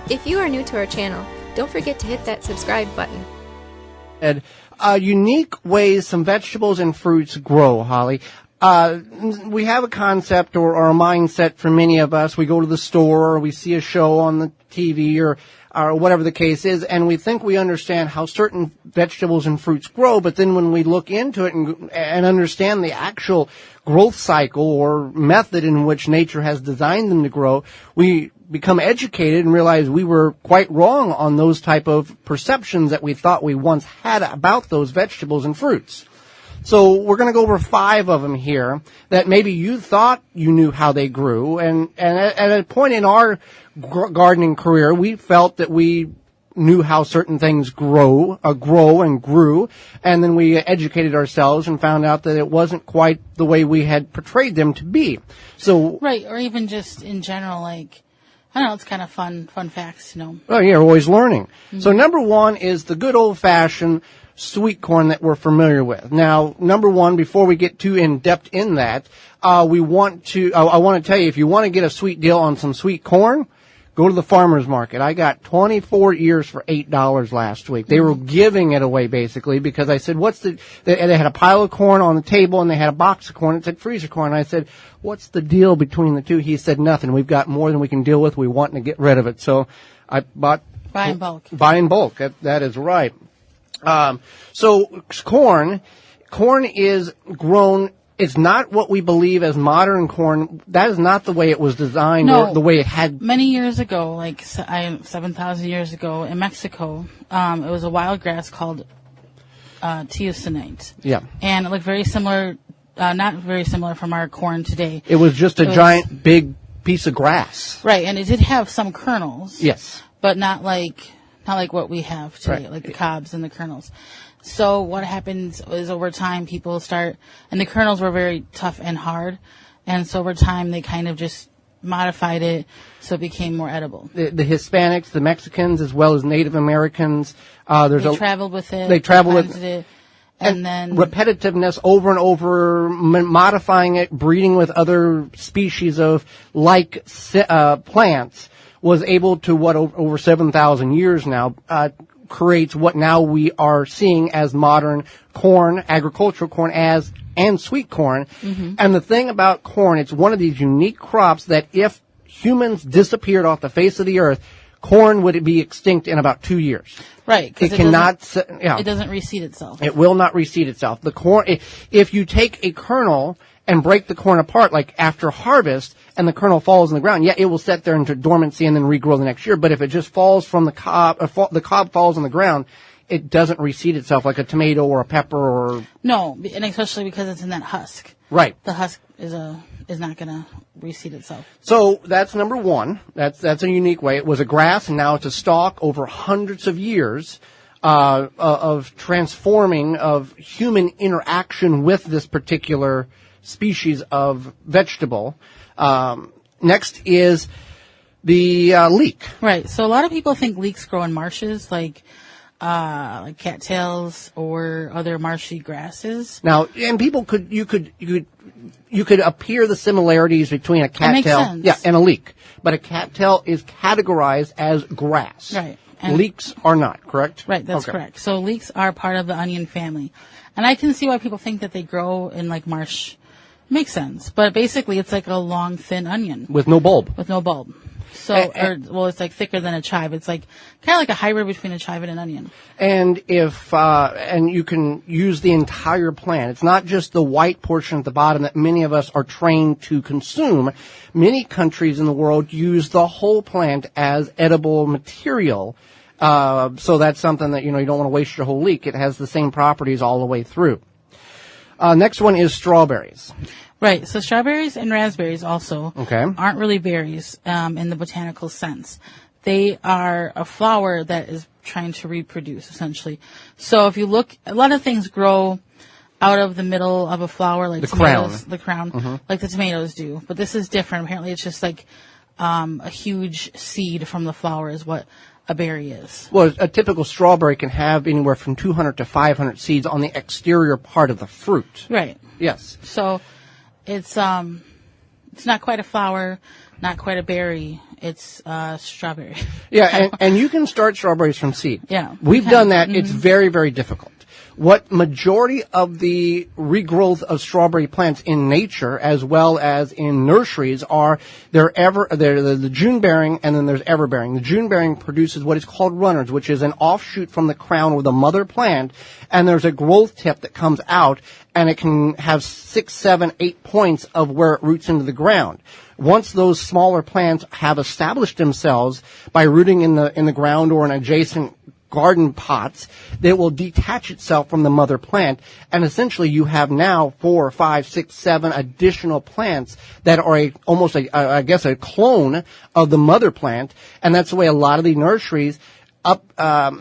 If you are new to our channel, don't forget to hit that subscribe button. Unique ways some vegetables and fruits grow, Holly. We have a concept or a mindset for many of us. We go to the store or we see a show on the TV or whatever the case is, and we think we understand how certain vegetables and fruits grow, but then when we look into it and understand the actual growth cycle or method in which nature has designed them to grow, we become educated and realize we were quite wrong on those type of perceptions that we thought we once had about those vegetables and fruits. So we're going to go over 5 of them here that maybe you thought you knew how they grew. And at a point in our gardening career, we felt that we knew how certain things grow and grew. And then we educated ourselves and found out that it wasn't quite the way we had portrayed them to be. So right, or even just in general, like, I don't know, it's kind of fun facts to know. Oh, yeah, we're always learning. Mm-hmm. So number 1 is the good old-fashioned sweet corn that we're familiar with. Now, number 1, before we get too in-depth in that, I want to tell you, if you want to get a sweet deal on some sweet corn, go to the farmer's market. I got 24 ears for $8 last week. They were giving it away, basically, because I said, they had a pile of corn on the table, and they had a box of corn. It said freezer corn. And I said, what's the deal between the two? He said, nothing. We've got more than we can deal with. We want to get rid of it. So I bought... Buy in bulk. Buy in bulk. That is right. So corn is grown. It's not what we believe as modern corn. That is not the way it was designed or the way it had. Many years ago, like 7,000 years ago in Mexico, it was a wild grass called Teosinte. Yeah. And it looked very similar, not very similar from our corn today. It was just a giant, big piece of grass. Right, and it did have some kernels. Yes. But not like what we have today, like the cobs and the kernels. So what happens is over time people start, and the kernels were very tough and hard, and so over time they kind of just modified it so it became more edible. The Hispanics, the Mexicans, as well as Native Americans, they traveled with it. They traveled with it. And then repetitiveness over and over, modifying it, breeding with other species of like plants, was able to over 7,000 years now creates what now we are seeing as modern corn, agricultural corn, and sweet corn. Mm-hmm. And the thing about corn, it's one of these unique crops that if humans disappeared off the face of the earth, corn would be extinct in about 2 years. Right. It cannot. It doesn't reseed itself. It will not reseed itself. The corn, if you take a kernel and break the corn apart, like after harvest, and the kernel falls in the ground, it will set there into dormancy and then regrow the next year. But if it just falls from the cob, the cob falls on the ground, it doesn't reseed itself like a tomato or a pepper or... No, and especially because it's in that husk. Right. The husk is not going to reseed itself. So that's number 1. That's a unique way. It was a grass, and now it's a stalk over hundreds of years of transforming, of human interaction with this particular species of vegetable. Next is the leek. Right. So a lot of people think leeks grow in marshes, like cattails or other marshy grasses. Now, and you could appear the similarities between a cattail, and a leek, but a cattail is categorized as grass. Right. And leeks are not, correct? Right. That's correct. So leeks are part of the onion family, and I can see why people think that they grow in like marsh. Makes sense, but basically it's like a long, thin onion with no bulb. So, it's like thicker than a chive. It's like kind of like a hybrid between a chive and an onion. And and you can use the entire plant. It's not just the white portion at the bottom that many of us are trained to consume. Many countries in the world use the whole plant as edible material. So that's something that, you don't want to waste your whole leek. It has the same properties all the way through. Next one is strawberries. Right. So strawberries and raspberries also aren't really berries in the botanical sense. They are a flower that is trying to reproduce, essentially. So if you look, a lot of things grow out of the middle of a flower, like tomatoes, the crown, like the tomatoes do. But this is different. Apparently it's just like a huge seed from the flower is what a berry is. Well, a typical strawberry can have anywhere from 200 to 500 seeds on the exterior part of the fruit. Right. Yes. So it's It's not quite a flower, not quite a berry. It's strawberry. Yeah, and you can start strawberries from seed. Yeah. We've done that. It's very, very difficult. What majority of the regrowth of strawberry plants in nature, as well as in nurseries, are they're the June bearing, and then there's ever bearing. The June bearing produces what is called runners, which is an offshoot from the crown or the mother plant, and there's a growth tip that comes out, and it can have 6, 7, 8 points of where it roots into the ground. Once those smaller plants have established themselves by rooting in the ground or in adjacent garden pots, that will detach itself from the mother plant, and essentially you have now 4, 5, 6, 7 additional plants that are almost a clone of the mother plant, and that's the way a lot of the nurseries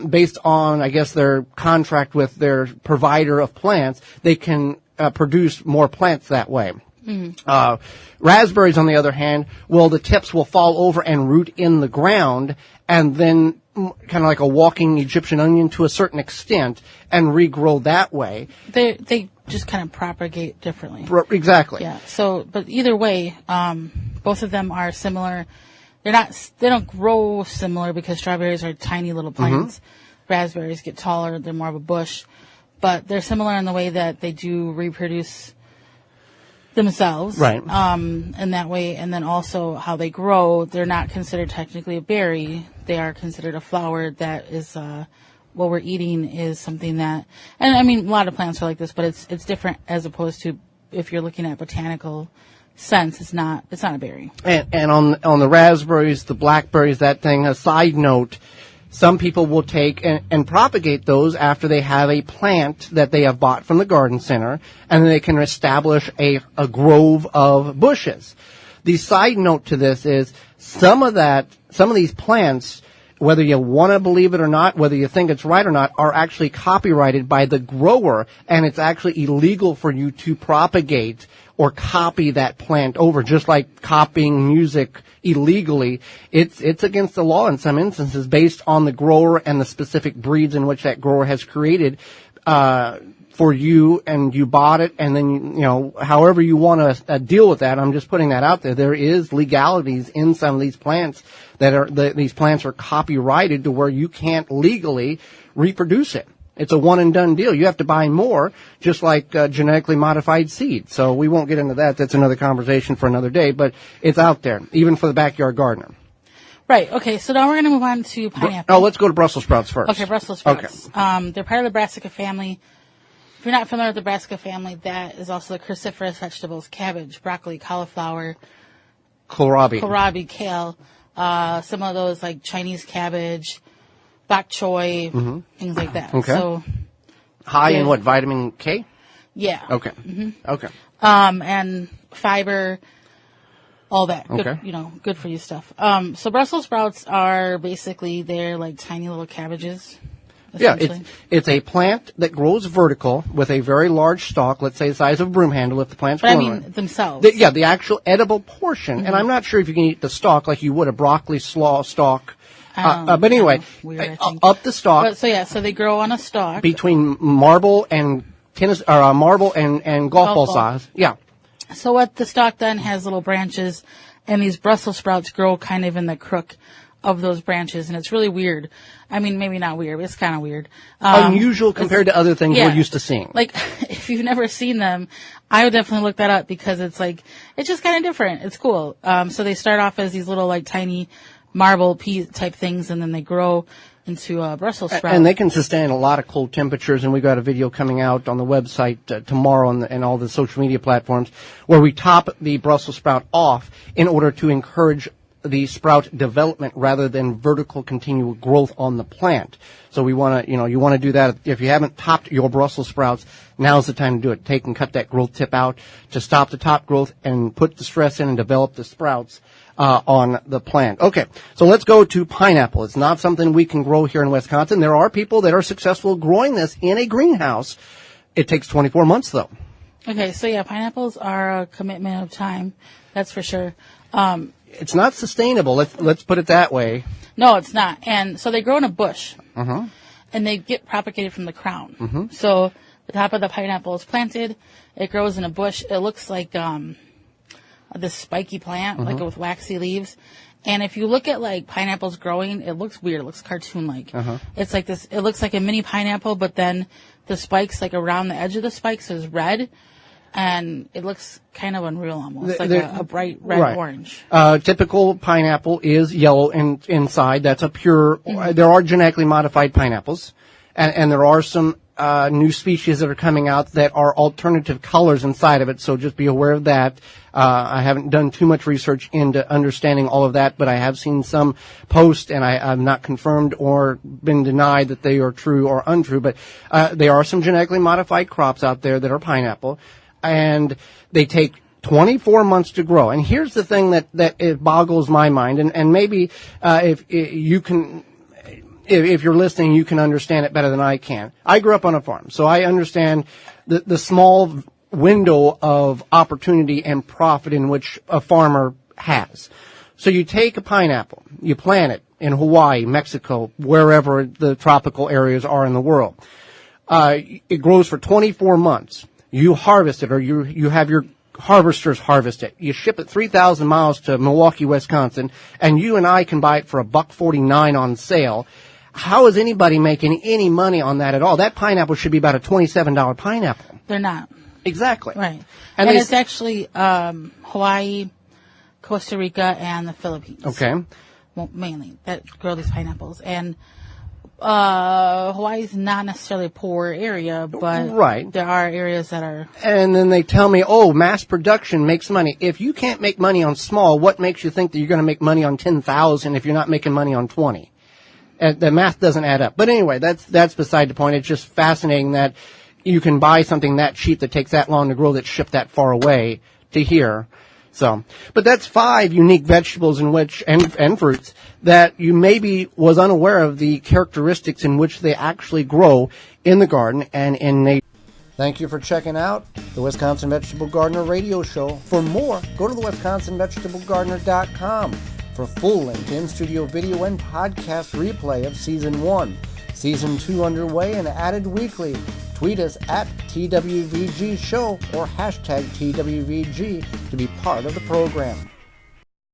based on, I guess, their contract with their provider of plants, they can produce more plants that way. Raspberries, on the other hand, the tips will fall over and root in the ground, and then kind of like a walking Egyptian onion to a certain extent, and regrow that way. They just kind of propagate differently. Exactly. Yeah. So, but either way, both of them are similar. They don't grow similar because strawberries are tiny little plants. Raspberries get taller. They're more of a bush, but they're similar in the way that they do reproduce themselves. Right. In that way. And then also how they grow, they're not considered technically a berry. They are considered a flower that is, what we're eating is something that, and I mean, a lot of plants are like this, but it's different as opposed to if you're looking at botanical sense, it's not a berry. And on the raspberries, the blackberries, that thing, a side note, some people will take and propagate those after they have a plant that they have bought from the garden center, and then they can establish a grove of bushes. The side note to this is some of these plants, whether you want to believe it or not, whether you think it's right or not, are actually copyrighted by the grower, and it's actually illegal for you to propagate or copy that plant over, just like copying music illegally. It's against the law in some instances based on the grower and the specific breeds in which that grower has created for you, and you bought it, and then, however you want to deal with that. I'm just putting that out there. There is legalities in some of these plants these plants are copyrighted to where you can't legally reproduce it. It's a one and done deal. You have to buy more, just like genetically modified seed. So we won't get into that. That's another conversation for another day, but it's out there, even for the backyard gardener. Right. Okay. So now we're going to move on to pineapple. Let's go to Brussels sprouts first. Okay, Brussels sprouts. Okay. They're part of the brassica family. If you're not familiar with the brassica family, that is also the cruciferous vegetables: cabbage, broccoli, cauliflower, kohlrabi, kale, some of those like Chinese cabbage, bok choy, things like that. Okay. So high in what, vitamin K? Yeah. Okay. Okay. And fiber, all that. Good, Okay. Good for you stuff. So Brussels sprouts are basically, they're like tiny little cabbages. Yeah, it's a plant that grows vertical with a very large stalk, let's say the size of a broom handle if the plant's growing. But I mean themselves. The actual edible portion. And I'm not sure if you can eat the stalk like you would a broccoli stalk. But anyway, weird, up the stalk. So they grow on a stalk. Between marble and golf ball size. Yeah. So what the stalk then has little branches, and these Brussels sprouts grow kind of in the crook of those branches, and it's really weird. I mean, maybe not weird, but it's kind of weird. Unusual compared to other things we're used to seeing. Like, if you've never seen them, I would definitely look that up because it's just kind of different. It's cool. So they start off as these little, like, tiny marble pea type things, and then they grow into Brussels sprouts. And they can sustain a lot of cold temperatures, and we've got a video coming out on the website tomorrow and all the social media platforms where we top the Brussels sprout off in order to encourage the sprout development rather than vertical continual growth on the plant. So we want to, you want to do that. If you haven't topped your Brussels sprouts, now's the time to do it. Take and cut that growth tip out to stop the top growth and put the stress in and develop the sprouts on the plant. Okay, so let's go to pineapple. It's not something we can grow here in Wisconsin. There are people that are successful growing this in a greenhouse. It takes 24 months, though. Okay, so yeah, pineapples are a commitment of time. That's for sure. It's not sustainable. Let's put it that way. No, it's not. And so they grow in a bush, and they get propagated from the crown. So the top of the pineapple is planted. It grows in a bush. It looks like a this spiky plant, like with waxy leaves. And if you look at like pineapples growing, it looks weird. It looks cartoon-like. It's like this. It looks like a mini pineapple, but then the spikes, like around the edge of the spikes, is red, and it looks kind of unreal almost, like a bright red orange. Typical pineapple is yellow inside. That's a pure. There are genetically modified pineapples, and there are some new species that are coming out that are alternative colors inside of it. So just be aware of that. I haven't done too much research into understanding all of that, but I have seen some posts, and I've not confirmed or been denied that they are true or untrue. But there are some genetically modified crops out there that are pineapple, and they take 24 months to grow. And here's the thing that it boggles my mind, and maybe if you can. If you're listening, you can understand it better than I can. I grew up on a farm, so I understand the small window of opportunity and profit in which a farmer has. So you take a pineapple, you plant it in Hawaii, Mexico, wherever the tropical areas are in the world. It grows for 24 months. You harvest it, or you have your harvesters harvest it. You ship it 3,000 miles to Milwaukee, Wisconsin, and you and I can buy it for $1.49 on sale. How is anybody making any money on that at all? That pineapple should be about a $27 pineapple. They're not. Exactly. Right. And it's actually Hawaii, Costa Rica, and the Philippines. Okay. Well, mainly, that grow these pineapples. And Hawaii's not necessarily a poor area, but there are areas that are. And then they tell me, mass production makes money. If you can't make money on small, what makes you think that you're going to make money on 10,000 if you're not making money on 20? The math doesn't add up. But anyway, that's beside the point. It's just fascinating that you can buy something that cheap that takes that long to grow that's shipped that far away to here. So, but that's 5 unique vegetables in which, and fruits, that you maybe was unaware of the characteristics in which they actually grow in the garden and in nature. Thank you for checking out the Wisconsin Vegetable Gardener radio show. For more, go to the WisconsinVegetableGardener.com for full-length in-studio video and podcast replay of Season 1. Season 2 underway and added weekly. Tweet us at TWVG Show or hashtag TWVG to be part of the program.